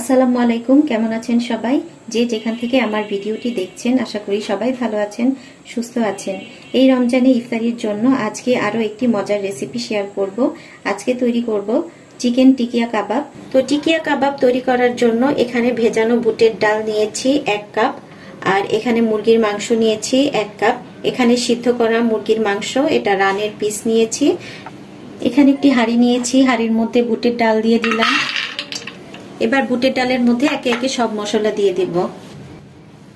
আসসালামু আলাইকুম, কেমন আছেন সবাই? যে যেখান থেকে আমার ভিডিওটি দেখছেন আশা করি সবাই ভালো আছেন, সুস্থ আছেন। এই রমজানে ইফতারির জন্য আজকে আরো একটি মজার রেসিপি শেয়ার করব। আজকে তৈরি করব চিকেন টিকিয়া কাবাব। তো টিকিয়া কাবাব তৈরি করার জন্য এখানে ভেজানো বুটের ডাল নিয়েছি 1 কাপ, আর এখানে মুরগির মাংস নিয়েছি 1 কাপ। এখানে সিদ্ধ করা মুরগির মাংস, এটা রানের পিস নিয়েছি। এখানে একটি হাঁড়ি নিয়েছি, হাঁড়ির মধ্যে বুটের ডাল দিয়ে দিলাম। এবার বুটের ডালের মধ্যে একে একে সব মশলা দিয়ে দিব।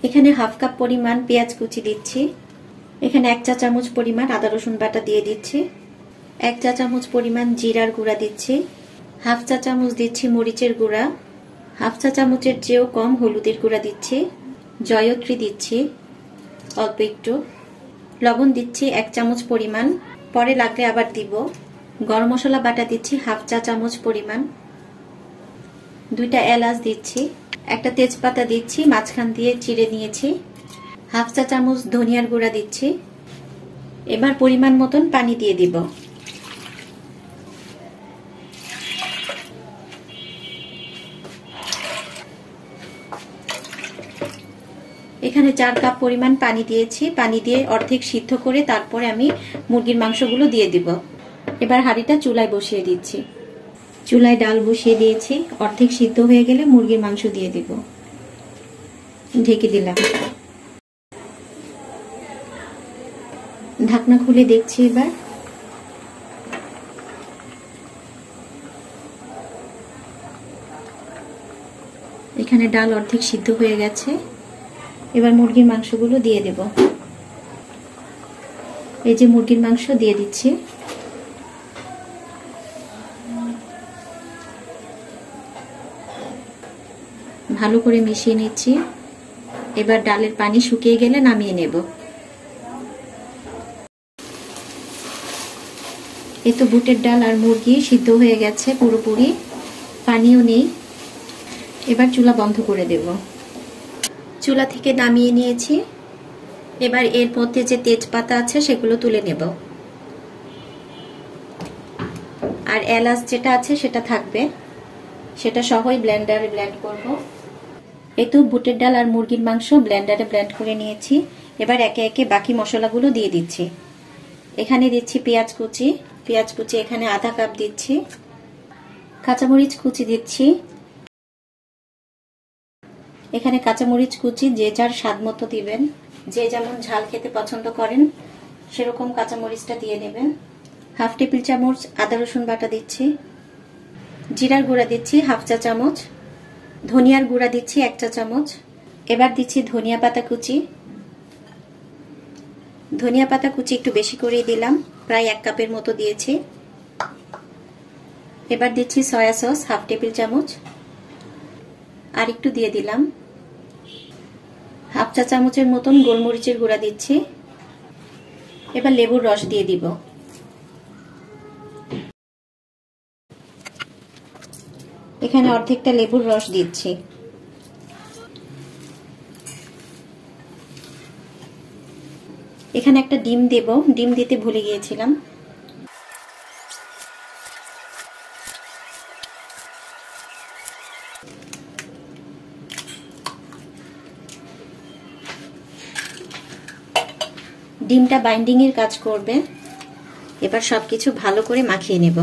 এখানে হাফ কাপ পরিমাণ পেঁয়াজ কুচি দিচ্ছি। এখানে 1 চা চামচ পরিমাণ আদা রসুন বাটা দিয়ে দিচ্ছি। 1 চা চামচ পরিমাণ জিরার গুঁড়া দিচ্ছি। হাফ চা চামচ দিচ্ছি মরিচের গুঁড়া। হাফ চা চামচের চেয়েও কম হলুদের গুঁড়া দিচ্ছি। জয়ত্রী দিচ্ছি অল্প একটু। লবণ দিচ্ছি 1 চামচ পরিমাণ, পরে লাগলে আবার দিব। গরম মশলা বাটা দিচ্ছি হাফ চা চামচ পরিমাণ। 2টা এলাচ দিচ্ছি। একটা তেজপাতা দিচ্ছি, মাঝখান দিয়ে চিড়ে নিয়েছি। হাফ চা চামচ ধনিয়ার গুঁড়া দিচ্ছি। এবার পরিমাণ মতন পানি দিয়ে দিব। এখানে 4 কাপ পরিমাণ পানি দিয়েছি। পানি দিয়ে অর্ধেক সিদ্ধ করে তারপরে আমি মুরগির মাংসগুলো দিয়ে দিব। এবার হাঁড়িটা চুলায় বসিয়ে দিচ্ছি। চুলায় ডাল বসিয়ে দিয়েছি, অর্ধেক সিদ্ধ হয়ে গেলে মুরগির মাংস দিয়ে দিব। ঢেকে দিলাম। ঢাকনা খুলে দেখছি এবার। এখানে ডাল অর্ধেক সিদ্ধ হয়ে গেছে। এবার মুরগির মাংসগুলো দিয়ে দেব। এই যে মুরগির মাংস দিয়ে দিচ্ছি। ভালো করে মিশিয়ে নিচ্ছি। এবার ডালের পানি শুকিয়ে গেলে নামিয়ে নেব। এই তো বুটের ডাল আর মুরগি সিদ্ধ হয়ে গেছে পুরোপুরি, পানিও নেই। এবার চুলা বন্ধ করে দেব। চুলা থেকে নামিয়ে নিয়েছি। এবার এর মধ্যে যে তেজপাতা আছে সেগুলো তুলে নেব, আর এলাচ যেটা আছে সেটা থাকবে, সেটা সহই ব্লেন্ডারে ব্লেন্ড করব। এই তো বুটের ডাল আর মুরগির মাংস ব্লেন্ডারে ব্লেন্ড করে নিয়েছি। এবার একে একে বাকি মশলাগুলো দিয়ে দিচ্ছি। এখানে দিচ্ছি পেঁয়াজ কুচি। পেঁয়াজ কুচি এখানে আধা কাপ দিচ্ছি। কাঁচামরিচ কুচি দিচ্ছি। এখানে কাঁচামরিচ কুচি যে যার স্বাদ মতো দিবেন, যে যেমন ঝাল খেতে পছন্দ করেন সেরকম কাঁচামরিচটা দিয়ে নেবেন। হাফ টেবিল চামচ আদা রসুন বাটা দিচ্ছি। জিরার গুঁড়া দিচ্ছি হাফ চা চামচ। ধনিয়ার গুঁড়া দিচ্ছি 1 চা চামচ। এবার দিচ্ছি ধনিয়া পাতা কুচি। ধনিয়া পাতা কুচি একটু বেশি করেই দিলাম, প্রায় 1 কাপের মতো দিয়েছি। এবার দিচ্ছি সয়া সস হাফ টেবিল চামচ, আর একটু দিয়ে দিলাম। হাফ চা চামচের মতন গোলমরিচের গুঁড়া দিচ্ছি। এবার লেবুর রস দিয়ে দিব। এখানে অর্ধেকটা লেবুর রস দিচ্ছি। এখানে একটা ডিম দেব, ডিম দিতে ভুলে গিয়েছিলাম। ডিমটা বাইন্ডিং এর কাজ করবে। এবার সবকিছু ভালো করে মাখিয়ে নেব।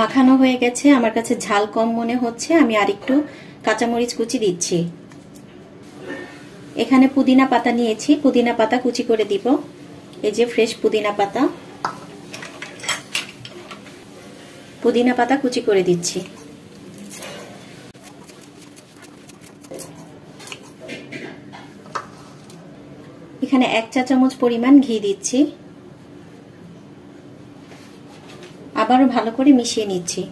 মাখানো হয়ে গেছে। আমার কাছে ঝাল কম মনে হচ্ছে, আমি আরেকটু কাঁচামরিচ কুচি দিচ্ছি। এখানে পুদিনা পাতা নিয়েছি, পুদিনা পাতা কুচি করে দিব। এই যে ফ্রেশ পুদিনা পাতা, পুদিনা পাতা কুচি করে দিচ্ছি। এখানে 1 চা চামচ পরিমাণ ঘি দিচ্ছি। আবারও ভালো করে মিশিয়ে নিচ্ছি।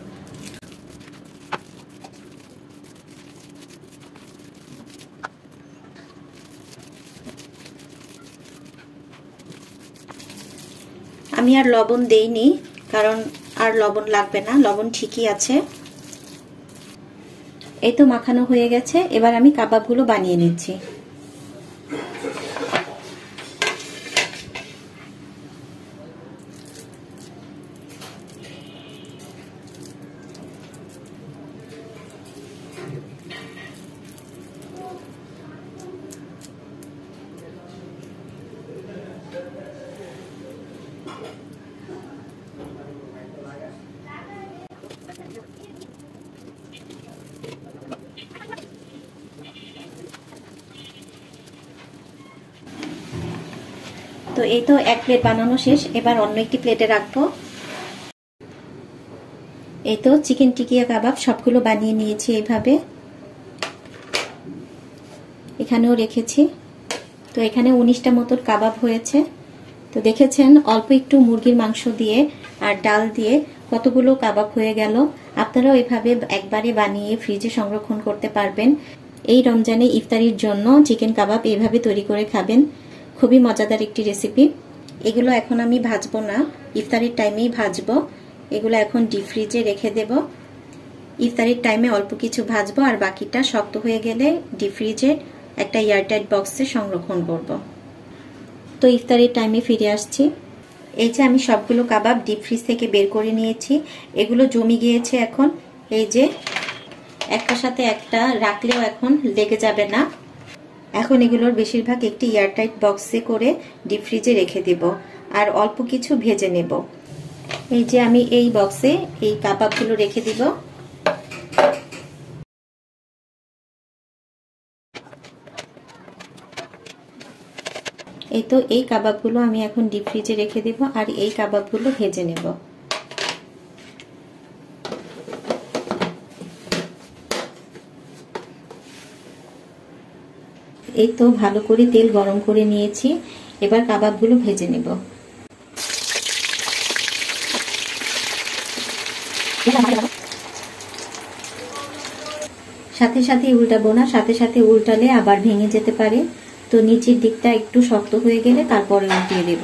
আমি আর লবণ দেইনি, কারণ আর লবণ লাগবে না, লবণ ঠিকই আছে। এই তো মাখানো হয়ে গেছে। এবার আমি কাবাবগুলো বানিয়ে নিচ্ছি। তো এই তো এক প্লেট বানানো শেষ, এবার অন্য একটি প্লেটে রাখবো। এই তো চিকেন টিকিয়া কাবাব সবগুলো বানিয়ে নিয়েছি এইভাবে, এখানেও রেখেছি। তো এখানে 19টা মতন কাবাব হয়েছে। তো দেখেছেন অল্প একটু মুরগির মাংস দিয়ে আর ডাল দিয়ে কতগুলো কাবাব হয়ে গেল। আপনারাও এভাবে একবারে বানিয়ে ফ্রিজে সংরক্ষণ করতে পারবেন। এই রমজানে ইফতারির জন্য চিকেন কাবাব এইভাবে তৈরি করে খাবেন, খুবই মজাদার একটি রেসিপি। এগুলো এখন আমি ভাজবো না, ইফতারির টাইমেই ভাজবো। এগুলো এখন ডিপ ফ্রিজে রেখে দেব। ইফতারির টাইমে অল্প কিছু ভাজবো আর বাকিটা শক্ত হয়ে গেলে ডিপ ফ্রিজে একটা এয়ারটাইট বক্সে সংরক্ষণ করব। তো ইফতারির টাইমে ফিরে আসছি। এই যে আমি সবগুলো কাবাব ডিপ ফ্রিজ থেকে বের করে নিয়েছি। এগুলো জমে গিয়েছে এখন, এই যে একটার সাথে একটা রাখলেও এখন লেগে যাবে না। এখন এগুলোর বেশিরভাগ একটি এয়ারটাইট বক্সে করে ডিপ ফ্রিজে রেখে দেব আর অল্প কিছু ভেজে নেব। এই যে আমি এই বক্সে এই কাবাবগুলো রেখে দিব। এই তো এই কাবাবগুলো আমি এখন ডিপ ফ্রিজে রেখে দেব আর এই কাবাবগুলো ভেজে নেব। এই তো ভালো করে তেল গরম করে নিয়েছি, এবার কাবাবগুলো ভেজে নেব। সাথে সাথে উল্টাবো না, সাথে সাথে উল্টালে আবার ভেঙে যেতে পারে। তো নিচের দিকটা একটু শক্ত হয়ে গেলে তারপরে উল্টিয়ে দেব।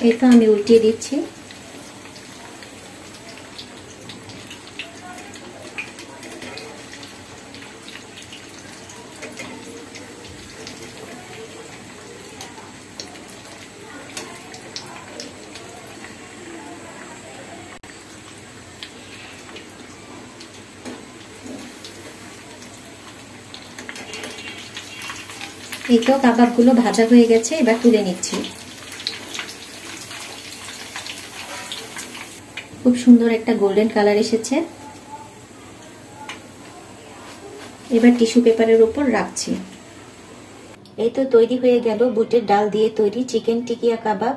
এই তো আমি উল্টিয়ে দিচ্ছি। এই তো কাবাবগুলো ভাজা হয়ে গেছে, এবার তুলে নিচ্ছি। খুব সুন্দর একটা গোল্ডেন কালার এসেছে। এবার টিস্যু পেপারের উপর রাখছি। এই তো তৈরি হয়ে গেল বুটের ডাল দিয়ে তৈরি চিকেন টিকিয়া কাবাব।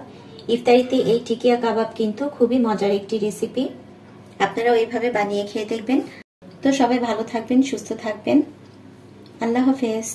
ইফতারিতে এই টিকিয়া কাবাব কিন্তু খুবই মজার একটি রেসিপি, আপনারাও এইভাবে বানিয়ে খেয়ে দেখবেন। তো সবাই ভালো থাকবেন, সুস্থ থাকবেন। আল্লাহ হাফেজ।